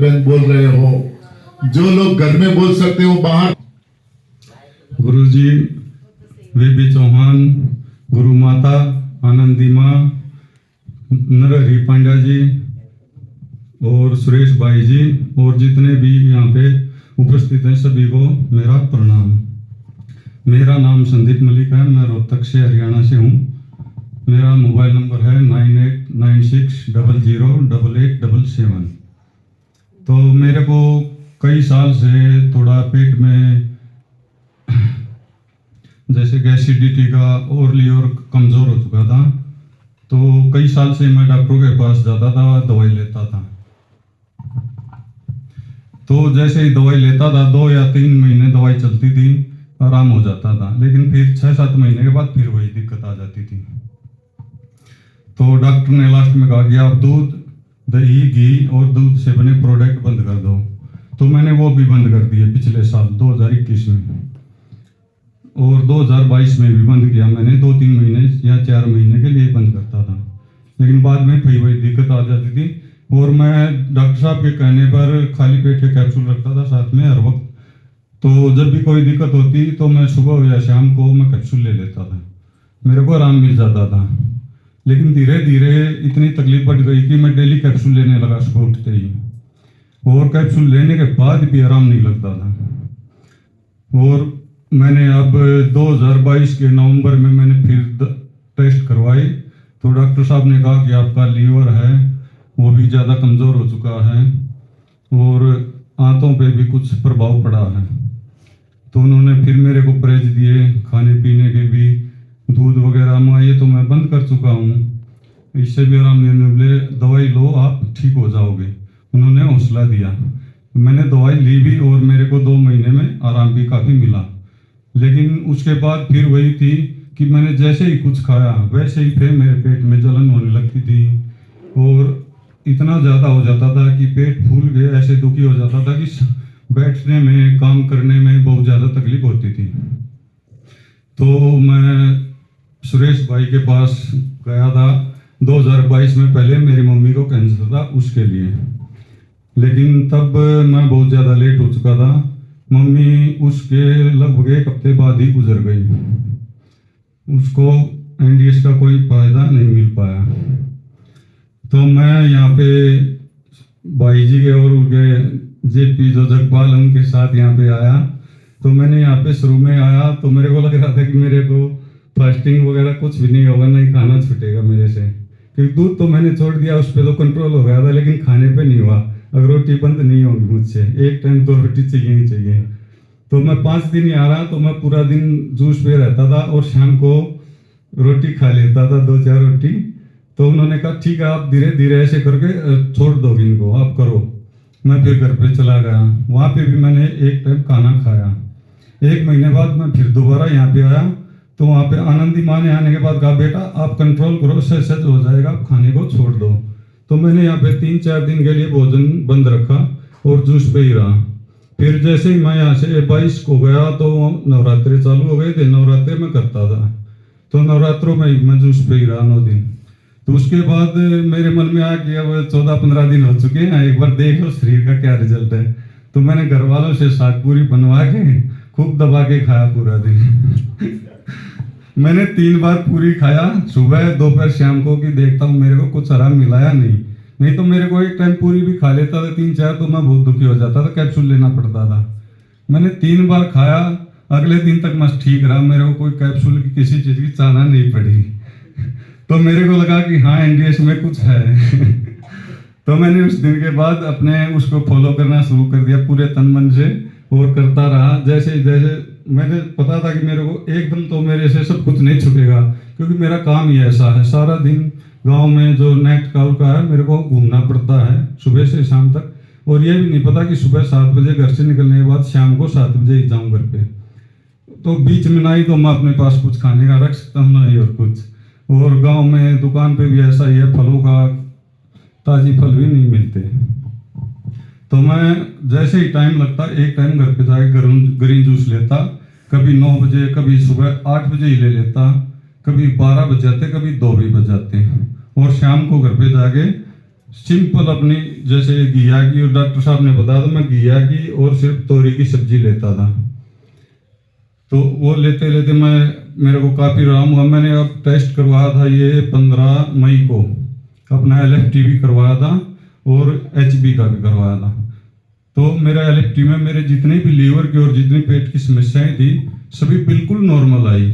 बोल रहे हो, जो लोग घर में बोल सकते हो बाहर। गुरुजी वीबी चौहान, गुरु माता आनंदी माँ, नरहरि पांड्या जी और सुरेश भाई जी और जितने भी यहाँ पे उपस्थित हैं सभी को मेरा प्रणाम। मेरा नाम संदीप मलिक है, मैं रोहतक से हरियाणा से हूँ। मेरा मोबाइल नंबर है 9896008877। तो मेरे को कई साल से थोड़ा पेट में जैसे एसिडिटी का और लिवर कमज़ोर हो चुका था। तो कई साल से मैं डॉक्टरों के पास जाता था, दवाई लेता था। तो जैसे ही दवाई लेता था 2 या 3 महीने दवाई चलती थी, आराम हो जाता था, लेकिन फिर 6-7 महीने के बाद फिर वही दिक्कत आ जाती थी। तो डॉक्टर ने लास्ट में कहा कि आप दूध, दही, घी और दूध से बने प्रोडक्ट बंद कर दो। तो मैंने वो भी बंद कर दिए पिछले साल 2021 में, और 2022 में भी बंद किया मैंने। 2-3 महीने या 4 महीने के लिए बंद करता था, लेकिन बाद में फिर वही दिक्कत आ जाती थी। और मैं डॉक्टर साहब के कहने पर खाली पेट के कैप्सूल रखता था साथ में हर वक्त। तो जब भी कोई दिक्कत होती तो मैं सुबह या शाम को मैं कैप्सूल ले लेता था, मेरे को आराम मिल जाता था। लेकिन धीरे धीरे इतनी तकलीफ बढ़ गई कि मैं डेली कैप्सूल लेने लगा सुबह उठते ही, और कैप्सूल लेने के बाद भी आराम नहीं लगता था। और मैंने अब 2022 के नवंबर में मैंने फिर टेस्ट करवाई, तो डॉक्टर साहब ने कहा कि आपका लीवर है वो भी ज़्यादा कमज़ोर हो चुका है और आंतों पे भी कुछ प्रभाव पड़ा है। तो उन्होंने फिर मेरे को परहेज दिए खाने पीने के भी, दूध वगैरह में ये तो मैं बंद कर चुका हूँ, इससे भी आराम नहीं मिले, दवाई लो आप ठीक हो जाओगे। उन्होंने हौसला दिया, मैंने दवाई ली भी और मेरे को 2 महीने में आराम भी काफ़ी मिला। लेकिन उसके बाद फिर वही थी कि मैंने जैसे ही कुछ खाया वैसे ही फिर मेरे पेट में जलन होने लगती थी, और इतना ज़्यादा हो जाता था कि पेट फूल गए, ऐसे दुखी हो जाता था कि बैठने में, काम करने में बहुत ज़्यादा तकलीफ होती थी। तो मैं सुरेश भाई के पास गया था 2022 में, पहले मेरी मम्मी को कैंसर था उसके लिए, लेकिन तब मैं बहुत ज़्यादा लेट हो चुका था। मम्मी उसके लगभग 1 हफ्ते बाद ही गुजर गई, उसको एनडीएस का कोई फायदा नहीं मिल पाया। तो मैं यहाँ पे भाई जी के और उनके जेपी जो जगपाल उनके साथ यहाँ पे आया। तो मैंने यहाँ पे शुरू में आया तो मेरे को लग रहा था कि मेरे को फास्टिंग वगैरह कुछ भी नहीं होगा, नहीं खाना छूटेगा मेरे से, क्योंकि दूध तो मैंने छोड़ दिया, उस पर तो कंट्रोल हो गया था, लेकिन खाने पे नहीं हुआ। अगर रोटी बंद नहीं होगी मुझसे, एक टाइम तो रोटी चाहिए ही चाहिए। तो मैं 5 दिन ही आ रहा, तो मैं पूरा दिन जूस पे रहता था और शाम को रोटी खा लेता था, 2-4 रोटी। तो उन्होंने कहा ठीक है आप धीरे धीरे ऐसे करके छोड़ दो इनको, आप करो। मैं फिर घर पे चला गया, वहाँ पे भी मैंने एक टाइम खाना खाया। 1 महीने बाद मैं फिर दोबारा यहाँ पे आया, तो वहाँ पे आनंदी माँ ने आने के बाद कहा बेटा आप कंट्रोल करो, सच हो जाएगा, आप खाने को छोड़ दो। तो मैंने यहाँ पे 3-4 दिन के लिए भोजन बंद रखा और जूस पे ही रहा। फिर जैसे ही मैं यहाँ से 22 को गया तो नवरात्रे चालू हो गए थे, नवरात्रे में करता था, तो नवरात्रों में मैं जूस पे ही रहा 9 दिन। तो उसके बाद मेरे मन में आया कि अब 14-15 दिन हो चुके हैं, एक बार देख लो शरीर का क्या रिजल्ट है। तो मैंने घर वालों से साग पूरी बनवा के खूब दबा के खाया पूरा दिन। मैंने 3 बार पूरी खाया, सुबह, दोपहर, शाम को, कि देखता हूँ मेरे को कुछ आराम मिला या नहीं तो मेरे को एक टाइम पूरी भी खा लेता था 3-4 तो मैं बहुत दुखी हो जाता था, कैप्सूल लेना पड़ता था। मैंने 3 बार खाया, अगले दिन तक मैं ठीक रहा, मेरे को कोई कैप्सूल की किसी चीज़ की चाहना नहीं पड़ी। तो मेरे को लगा कि हाँ एनडीएस में कुछ है। तो मैंने उस दिन के बाद अपने उसको फॉलो करना शुरू कर दिया पूरे तन मन से, और करता रहा। जैसे जैसे मैंने पता था कि मेरे को एकदम तो मेरे से सब कुछ नहीं छूटेगा, क्योंकि मेरा काम ही ऐसा है, सारा दिन गांव में जो नेट का है मेरे को घूमना पड़ता है सुबह से शाम तक, और ये भी नहीं पता कि सुबह 7 बजे घर से निकलने के बाद शाम को 7 बजे ही जाऊँ घर पे। तो बीच में ना ही तो मैं अपने पास कुछ खाने का रख सकता हूँ, ना ही और कुछ। और गांव में दुकान पे भी ऐसा ही है, फलों का ताज़ी फल भी नहीं मिलते। तो मैं जैसे ही टाइम लगता एक टाइम घर पे जाके ग्रीन जूस लेता, कभी 9 बजे, कभी सुबह 8 बजे ही ले लेता, कभी 12 बज जाते, कभी 2 भी बज जाते, और शाम को घर पे जाके सिंपल अपनी जैसे घिया की, और डॉक्टर साहब ने बताया था मैं घिया की और सिर्फ तोरी की सब्जी लेता था। तो वो लेते लेते मेरे को काफ़ी आराम हुआ। मैंने अब टेस्ट करवाया था ये 15 मई को, अपना LFT भी करवाया था और HB का भी करवाया था। तो मेरा LFT में मेरे जितने भी लीवर की और जितनी पेट की समस्याएं थी सभी बिल्कुल नॉर्मल आई।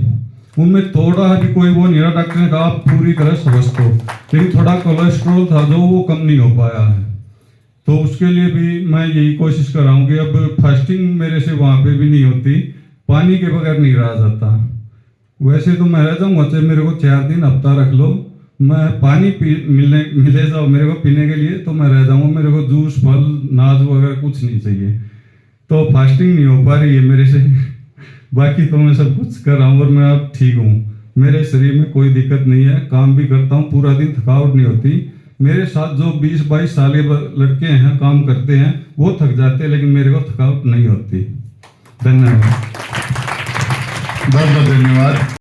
उनमें थोड़ा भी कोई वो नहीं रहा। डॉक्टर ने कहा आप पूरी तरह स्वस्थ हो, लेकिन थोड़ा कोलेस्ट्रॉल था जो वो कम नहीं हो पाया है। तो उसके लिए भी मैं यही कोशिश कर रहा हूँ कि अब फास्टिंग मेरे से वहाँ पे भी नहीं होती, पानी के बगैर नहीं रहा जाता। वैसे तो मैं रह जाऊँगा, चाहे मेरे को 4 दिन हफ्ता रख लो, मैं पानी मिले जाओ मेरे को पीने के लिए तो मैं रह जाऊँगा। मेरे को जूस, फल, नाज वगैरह कुछ नहीं चाहिए। तो फास्टिंग नहीं हो पा रही है मेरे से। बाकी तो मैं सब कुछ कर रहा हूँ और मैं अब ठीक हूँ। मेरे शरीर में कोई दिक्कत नहीं है, काम भी करता हूँ, पूरा दिन थकावट नहीं होती। मेरे साथ जो 20-22 साल के लड़के हैं काम करते हैं वो थक जाते हैं, लेकिन मेरे को थकावट नहीं होती। धन्यवाद। बहुत बहुत धन्यवाद।